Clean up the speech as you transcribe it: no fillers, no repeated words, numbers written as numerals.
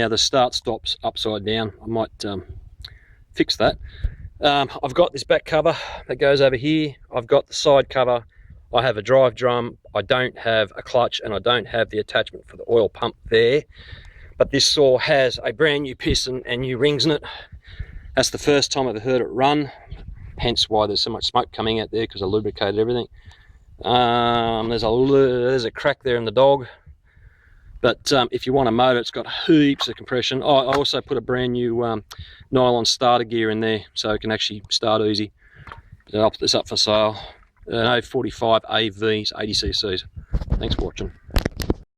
now the start stop's upside down. I might fix that. I've got this back cover that goes over here. I've got the side cover. I have a drive drum. I don't have a clutch, and I don't have the attachment for the oil pump there. But this saw has a brand new piston and new rings in it. That's the first time I've heard it run, hence why there's so much smoke coming out there, because I lubricated everything. There's a crack there in the dog. But if you want a motor, it's got heaps of compression. I also put a brand new nylon starter gear in there, so it can actually start easy. I'll put this up for sale. An 045 AVs, 80 cc's. Thanks for watching.